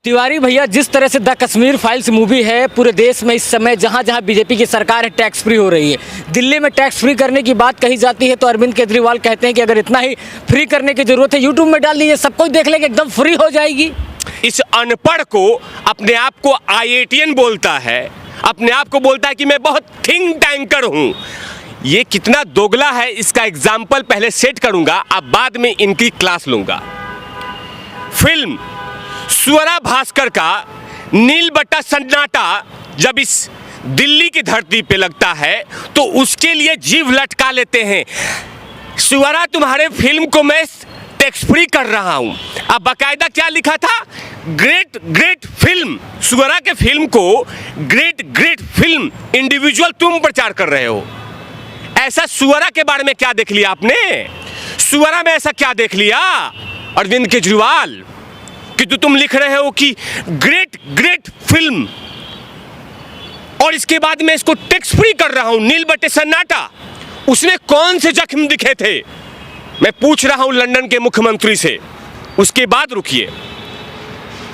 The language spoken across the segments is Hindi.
तिवारी भैया, जिस तरह से द कश्मीर फाइल्स मूवी है, पूरे देश में इस समय जहां जहां बीजेपी की सरकार है टैक्स फ्री हो रही है। दिल्ली में टैक्स फ्री करने की बात कही जाती है तो अरविंद केजरीवाल कहते हैं कि अगर इतना ही फ्री करने की जरूरत है यूट्यूब में डाल दीजिए, सब कुछ देख लेंगे, एकदम फ्री हो जाएगी। इस अनपढ़ को अपने आप को IITian बोलता है, अपने आप को बोलता है कि मैं बहुत थिंक टैंकर हूं। ये कितना दोगला है इसका एग्जाम्पल पहले सेट करूंगा, अब बाद में इनकी क्लास लूंगा। फिल्म स्वरा भास्कर का नील बट्टा सन्नाटा जब इस दिल्ली की धरती पे लगता है तो उसके लिए जीव लटका लेते हैं। स्वरा, तुम्हारे फिल्म को मैं टैक्स फ्री कर रहा हूं। अब बाकायदा क्या लिखा था? Great great film. स्वरा के फिल्म को ग्रेट ग्रेट फिल्म इंडिविजुअल तुम प्रचार कर रहे हो। ऐसा स्वरा के बारे में क्या देख लिया आपने? स्वरा में ऐसा क्या देख लिया अरविंद केजरीवाल कि तुम लिख रहे हो कि ग्रेट ग्रेट फिल्म और इसके बाद मैं इसको टैक्स फ्री कर रहा हूं, नील बट्टे सन्नाटा। उसमें कौन से जख्म दिखे थे? मैं पूछ रहा हूं लंदन के मुख्यमंत्री से। उसके बाद रुकिए,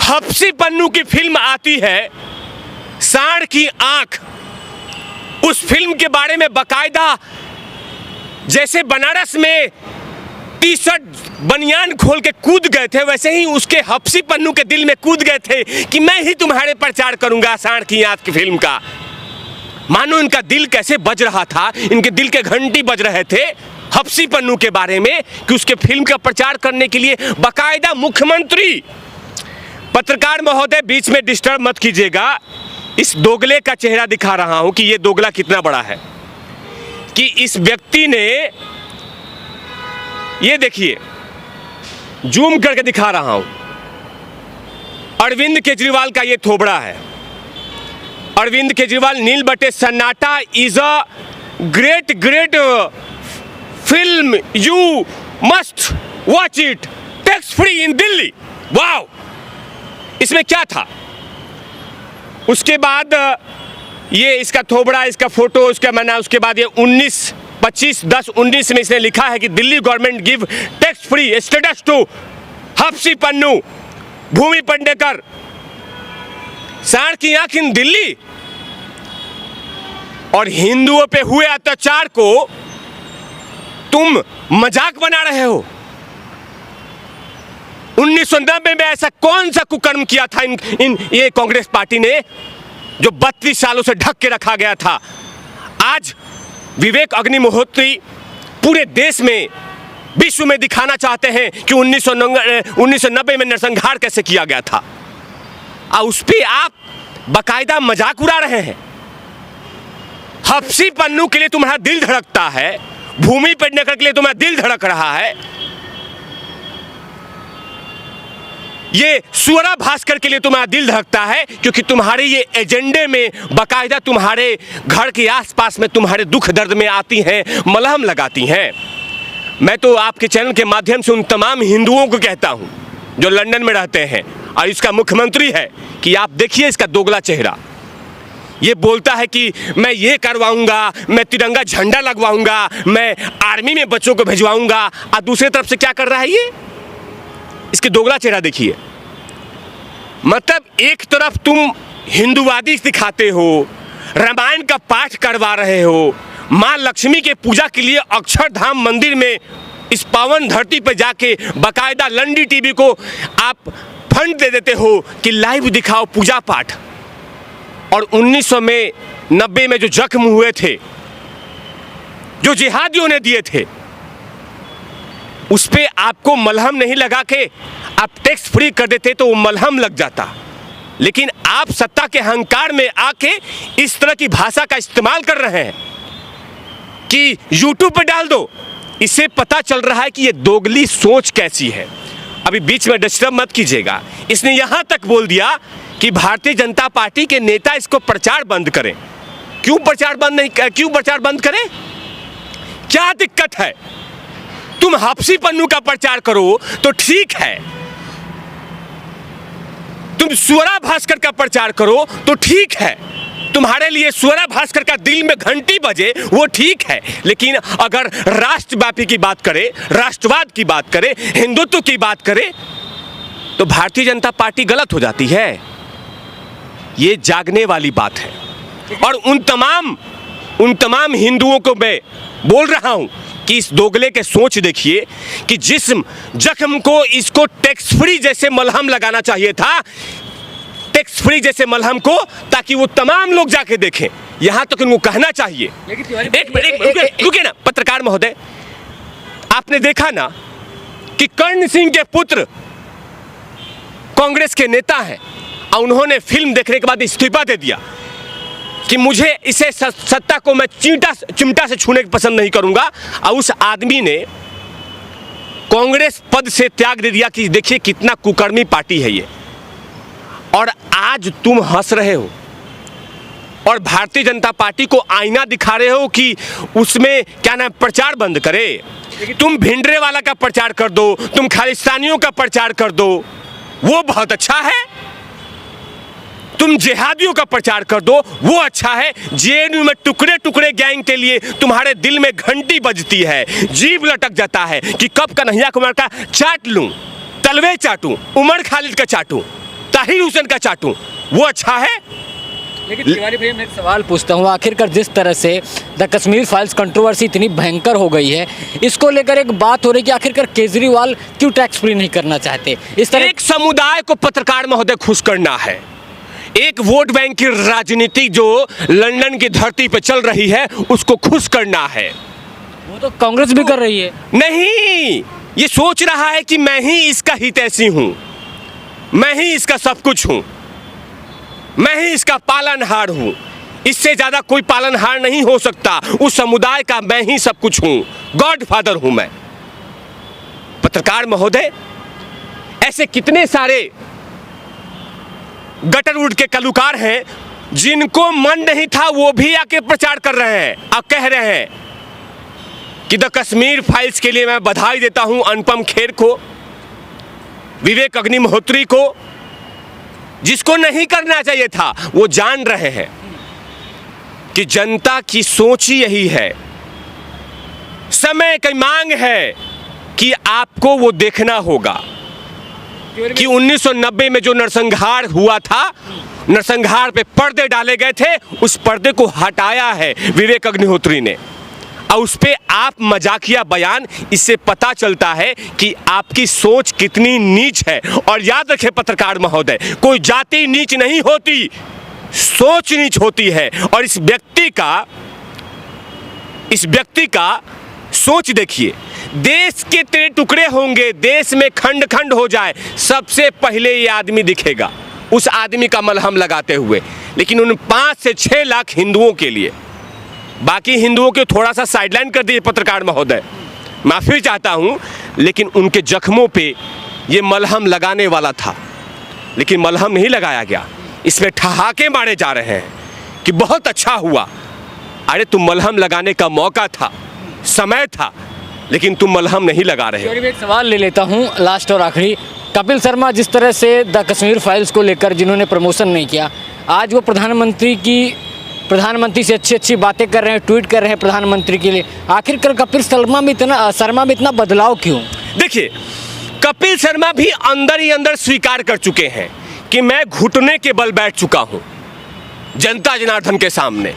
हफ्सी पन्नू की फिल्म आती है सांड की आंख। उस फिल्म के बारे में बकायदा जैसे बनारस में टी शर्ट बनियान खोल के कूद गए थे, वैसे ही उसके हफ्सी पन्नू के दिल में कूद गए थे कि मैं ही तुम्हारे प्रचार करूंगा सांड की आंख की फिल्म का। मानो इनका दिल कैसे बज रहा था, इनके दिल के घंटी बज रहे थे हफ्सी पन्नू के बारे में कि उसके फिल्म का प्रचार करने के लिए बकायदा मुख्यमंत्री। पत्रकार महोदय, बीच में डिस्टर्ब मत कीजिएगा। इस दोगले का चेहरा दिखा रहा हूं कि यह दोगला कितना बड़ा है। कि इस व्यक्ति ने, ये देखिए, जूम करके दिखा रहा हूं, अरविंद केजरीवाल का ये थोबड़ा है। अरविंद केजरीवाल, नील बट्टे सन्नाटा is a great great film, you must watch it, tax free in Delhi. Wow, इसमें क्या था? उसके बाद ये इसका थोबड़ा, इसका फोटो, उसका मना, उसके बाद ये 25/10/19 में इसने लिखा है कि Delhi government give tax free status to Taapsee Pannu, Bhumi Pednekar, Saand Ki आंख इन दिल्ली। और हिंदुओं पे हुए अत्याचार को तुम मजाक बना रहे हो। 1990 में ऐसा कौन सा कुकर्म किया था ये कांग्रेस पार्टी ने जो 32 सालों से ढक के रखा गया था? आज विवेक अग्निहोत्री पूरे देश में, विश्व में दिखाना चाहते हैं कि 1990 में नरसंहार कैसे किया गया था। उस पर आप बकायदा मजाक उड़ा रहे हैं। हफ्सी पन्नू के लिए तुम्हारा दिल धड़कता है, भूमि पेडनेकर के लिए तुम्हारा दिल धड़क रहा है, ये स्वरा भास्कर के लिए तुम्हारा दिल धड़कता है, क्योंकि तुम्हारे ये एजेंडे में बकायदा तुम्हारे घर के आसपास में तुम्हारे दुख दर्द में आती हैं, मलहम लगाती हैं। मैं तो आपके चैनल के माध्यम से उन तमाम हिंदुओं को कहता हूं जो लंदन में रहते हैं और इसका मुख्यमंत्री है कि आप देखिए इसका दोगला चेहरा। ये बोलता है कि मैं ये करवाऊंगा, मैं तिरंगा झंडा लगवाऊंगा, मैं आर्मी में बच्चों को भिजवाऊंगा, और दूसरी तरफ से क्या कर रहा है ये? इसके दोगला चेहरा देखिए। मतलब एक तरफ तुम हिंदुवादी दिखाते हो, रामायण का पाठ करवा रहे हो, माँ लक्ष्मी के पूजा के लिए अक्षरधाम मंदिर में इस पावन धरती पर जाके बकायदा लंडी टीवी को आप फंड दे देते हो कि लाइव दिखाओ पूजा पाठ। और 1990 में जो जख्म हुए थे, जो जिहादियों ने दिए थे, उस पे आपको मलहम नहीं लगा के आप टैक्स फ्री कर देते तो वो मलहम लग जाता। लेकिन आप सत्ता के अहंकार में आके इस तरह की भाषा का इस्तेमाल कर रहे हैं कि यूट्यूब पे डाल दो। इससे पता चल रहा है कि ये दोगली सोच कैसी है। अभी बीच में डिस्टर्ब मत कीजिएगा। इसने यहां तक बोल दिया कि भारतीय जनता पार्टी के नेता इसको प्रचार बंद करें। क्यों प्रचार बंद करें? क्या दिक्कत है? तुम हफ्सी पन्नू का प्रचार करो तो ठीक है, तुम स्वरा भास्कर का प्रचार करो तो ठीक है, तुम्हारे लिए स्वरा भास्कर का दिल में घंटी बजे वो ठीक है। लेकिन अगर राष्ट्रव्यापी की बात करें, राष्ट्रवाद की बात करें, हिंदुत्व की बात करें, तो भारतीय जनता पार्टी गलत हो जाती है। ये जागने वाली बात है। और उन तमाम हिंदुओं को मैं बोल रहा हूं कि इस दोगले के सोच देखिए कि जिस जख्म को इसको टैक्स फ्री जैसे मलहम लगाना चाहिए था, टैक्स फ्री जैसे मलहम को, ताकि वो तमाम लोग जाके देखें। यहां तक उनको कहना चाहिए। एक मिनट रुके ना पत्रकार महोदय, आपने देखा ना कि कर्ण सिंह के पुत्र कांग्रेस के नेता हैं और उन्होंने फिल्म देखने के बाद इस्तीफा दे दिया कि मुझे इसे सत्ता को मैं चिमटा से छूने की पसंद नहीं करूंगा। और उस आदमी ने कांग्रेस पद से त्याग दे दिया कि देखिए कितना कुकर्मी पार्टी है ये। और आज तुम हंस रहे हो और भारतीय जनता पार्टी को आईना दिखा रहे हो कि उसमें क्या नाम प्रचार बंद करे। तुम भिंडरे वाला का प्रचार कर दो, तुम खालिस्तानियों का प्रचार कर दो, वो बहुत अच्छा है। तुम जिहादियों का प्रचार कर दो, वो अच्छा है। जेएनयू में टुकड़े टुकड़े गैंग के लिए तुम्हारे दिल में घंटी बजती है, जीभ लटक जाता है कि कब कन्हैया कुमार का चाट लूं, तलवे चाटूं, उमर खालिद का चाटूं, ताहिर हुसैन का चाटूं, वो अच्छा है। लेकिन तिवारी भैया मैं एक सवाल पूछता हूँ, आखिरकार जिस तरह से द कश्मीर फाइल्स कंट्रोवर्सी इतनी भयंकर हो गई है, इसको लेकर एक बात हो रही है कि आखिरकार केजरीवाल क्यों टैक्स फ्री नहीं करना चाहते। इस तरह एक समुदाय को पत्रकार महोदय खुश करना है, एक वोट बैंक की राजनीति जो लंदन की धरती पर चल रही है उसको खुश करना है। वो तो कांग्रेस भी कर रही है। नहीं, ये सोच रहा है कि मैं ही इसका हितैषी हूं, मैं ही इसका सब कुछ हूं, मैं ही इसका पालनहार हूं, इससे ज्यादा कोई पालनहार नहीं हो सकता। उस समुदाय का मैं ही सब कुछ हूं, गॉडफादर हूं मैं। पत्रकार महोदय, ऐसे कितने सारे गटरवुड के कलाकार हैं जिनको मन नहीं था वो भी आके प्रचार कर रहे हैं और कह रहे हैं कि द कश्मीर फाइल्स के लिए मैं बधाई देता हूं अनुपम खेर को, विवेक अग्निहोत्री को। जिसको नहीं करना चाहिए था वो जान रहे हैं कि जनता की सोच ही यही है, समय की मांग है कि आपको वो देखना होगा कि 1990 में जो नरसंहार हुआ था, नरसंहार पे पर्दे डाले गए थे, उस पर्दे को हटाया है विवेक अग्निहोत्री ने। और उस पे आप मजाकिया बयान, इससे पता चलता है कि आपकी सोच कितनी नीच है। और याद रखें पत्रकार महोदय, कोई जाति नीच नहीं होती, सोच नीच होती है। और इस व्यक्ति का सोच देखिए, देश के तेरे टुकड़े होंगे, देश में खंड खंड हो जाए, सबसे पहले ये आदमी दिखेगा, उस आदमी का मलहम लगाते हुए। लेकिन उन 5 से 6 लाख हिंदुओं के लिए, बाकी हिंदुओं के थोड़ा सा साइडलाइन कर दिए पत्रकार महोदय, माफी चाहता हूं, लेकिन उनके जख्मों पे ये मलहम लगाने वाला था, लेकिन मलहम नहीं लगाया गया। इसमें ठहाके मारे जा रहे हैं कि बहुत अच्छा हुआ। अरे तुम मलहम लगाने का मौका था, समय था, लेकिन तुम मलहम नहीं लगा रहे हो। एक सवाल ले लेता हूं लास्ट और आखिरी। कपिल शर्मा जिस तरह से द कश्मीर फाइल्स को लेकर जिन्होंने प्रमोशन नहीं किया, आज वो प्रधानमंत्री से अच्छी बातें कर रहे हैं, ट्वीट कर रहे हैं प्रधानमंत्री के लिए। आखिरकार कपिल शर्मा में इतना बदलाव क्यों? देखिए, कपिल शर्मा भी अंदर ही अंदर स्वीकार कर चुके हैं कि मैं घुटने के बल बैठ चुका हूं जनता जनार्दन के सामने।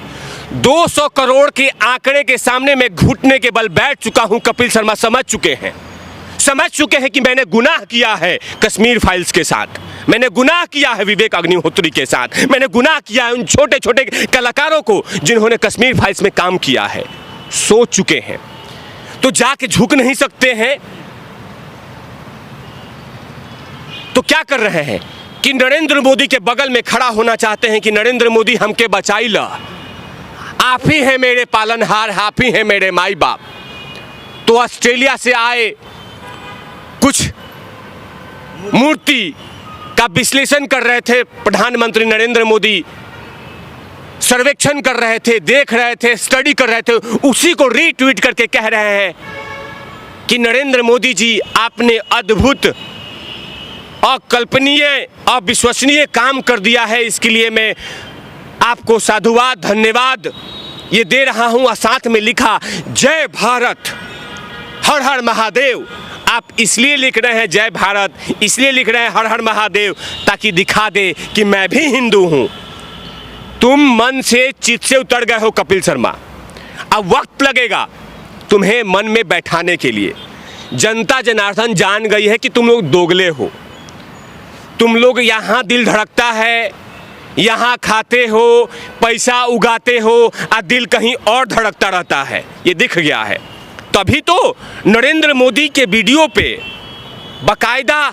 200 करोड़ के आंकड़े के सामने मैं घुटने के बल बैठ चुका हूं। कपिल शर्मा समझ चुके हैं कि मैंने गुनाह किया है कश्मीर फाइल्स के साथ, मैंने गुनाह किया है विवेक अग्निहोत्री के साथ, मैंने गुनाह किया है उन छोटे छोटे कलाकारों को जिन्होंने कश्मीर फाइल्स में काम किया है। सोच चुके हैं तो जाके झुक नहीं सकते हैं, तो क्या कर रहे हैं कि नरेंद्र मोदी के बगल में खड़ा होना चाहते हैं कि नरेंद्र मोदी हमके बचाई ला, आप ही हैं मेरे पालनहार, आप ही हैं मेरे माई बाप। तो ऑस्ट्रेलिया से आए कुछ मूर्ति का विश्लेषण कर रहे थे प्रधानमंत्री नरेंद्र मोदी, सर्वेक्षण कर रहे थे, देख रहे थे, स्टडी कर रहे थे, उसी को रीट्वीट करके कह रहे हैं कि नरेंद्र मोदी जी आपने अद्भुत, अकल्पनीय, अविश्वसनीय काम कर दिया है, इसके लिए मैं आपको साधुवाद, धन्यवाद ये दे रहा हूं। और साथ में लिखा जय भारत, हर हर महादेव, आप इसलिए लिख रहे हैं जय भारत, इसलिए लिख रहे हैं हर हर महादेव, ताकि दिखा दे कि मैं भी हिंदू हूं। तुम मन से चित से उतर गए हो कपिल शर्मा। अब वक्त लगेगा तुम्हें मन में बैठाने के लिए। जनता जनार्दन जान गई है कि तुम लोग दोगले हो। तुम लोग यहाँ दिल धड़कता है, यहाँ खाते हो, पैसा उगाते हो, और दिल कहीं और धड़कता रहता है। ये दिख गया है। तभी तो नरेंद्र मोदी के वीडियो पे बाकायदा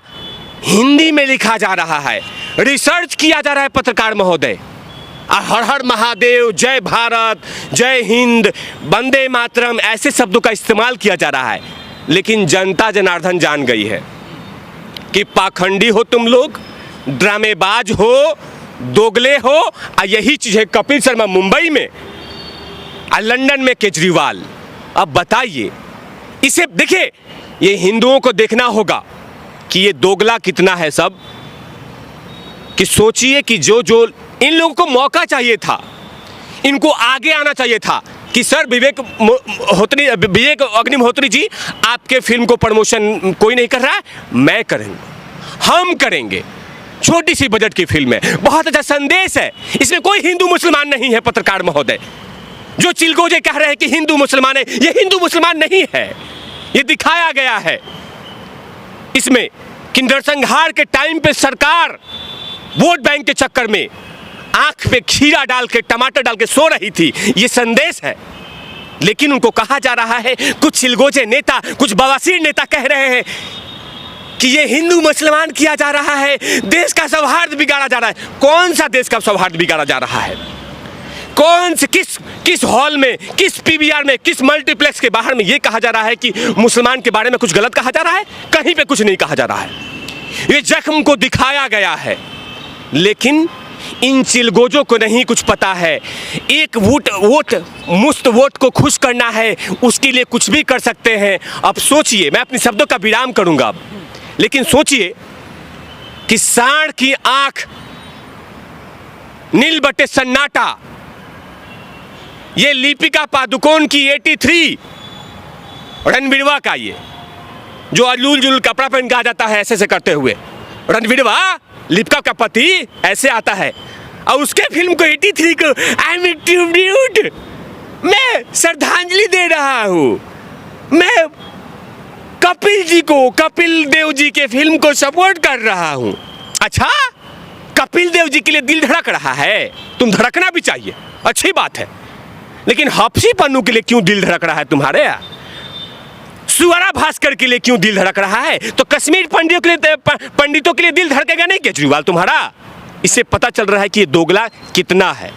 हिंदी में लिखा जा रहा है, रिसर्च किया जा रहा है पत्रकार महोदय। हर हर महादेव, जय भारत, जय हिंद, वंदे मातरम ऐसे शब्दों का इस्तेमाल किया जा रहा है। लेकिन जनता जनार्दन जान गई है कि पाखंडी हो तुम लोग, ड्रामेबाज हो, दोगले हो। और यही चीज़ है कपिल शर्मा मुंबई में और लंदन में केजरीवाल। अब बताइए, इसे देखिए, ये हिंदुओं को देखना होगा कि ये दोगला कितना है सब। कि सोचिए कि जो इन लोगों को मौका चाहिए था, इनको आगे आना चाहिए था कि सर विवेक अग्निहोत्री जी, आपके फिल्म को प्रमोशन कोई नहीं कर रहा है, मैं करेंगे, हम करेंगे। छोटी सी बजट की फिल्म है, बहुत अच्छा संदेश है, इसमें कोई हिंदू मुसलमान नहीं है। पत्रकार महोदय जो चिलगोजे कह रहे हैं कि हिंदू मुसलमान है, ये हिंदू मुसलमान नहीं है। ये दिखाया गया है इसमें कि नरसंहार के टाइम पे सरकार वोट बैंक के चक्कर में आंख पे खीरा डाल के, टमाटर डाल के सो रही थी। ये संदेश है। लेकिन उनको कहा जा रहा है, कुछ चिलगोजे नेता, कुछ बवासीर नेता कह रहे हैं कि ये हिंदू मुसलमान किया जा रहा है, देश का सौहार्द बिगाड़ा जा रहा है। कौन सा देश का सौहार्द बिगाड़ा जा रहा है? कौन से किस हॉल में, किस पीवीआर में, किस मल्टीप्लेक्स के बाहर में ये कहा जा रहा है कि मुसलमान के बारे में कुछ गलत कहा जा रहा है? कहीं पे कुछ नहीं कहा जा रहा है। ये जख्म को दिखाया गया है। लेकिन इन चिलगोजों को नहीं कुछ पता है। एक मुफ्त वोट को खुश करना है, उसके लिए कुछ भी कर सकते हैं। अब सोचिए, मैं अपने शब्दों का विराम करूंगा अब, लेकिन सोचिए कि सांड की आंख, नील बटे सन्नाटा, ये दीपिका पादुकोण की 83, रणवीरवा का ये जो अजूल जुल कपड़ा पहन के आ जाता है ऐसे ऐसे करते हुए, रणवीरवा दीपिका का पति ऐसे आता है, और उसके फिल्म को 83 को आई एम ट्रिब्यूट, मैं श्रद्धांजलि दे रहा हूँ, मैं कपिल जी को, कपिल देव जी के फिल्म को सपोर्ट कर रहा हूँ। अच्छा, कपिल देव जी के लिए दिल धड़क रहा है? तुम धड़कना भी चाहिए, अच्छी बात है। लेकिन हफ्सी पन्नू के लिए क्यों दिल धड़क रहा है तुम्हारे? सुअरा भास्कर के लिए क्यों दिल धड़क रहा है? तो कश्मीर पंडितों के लिए दिल धड़केगा नहीं केजरीवाल तुम्हारा? इससे पता चल रहा है कि ये दोगला कितना है।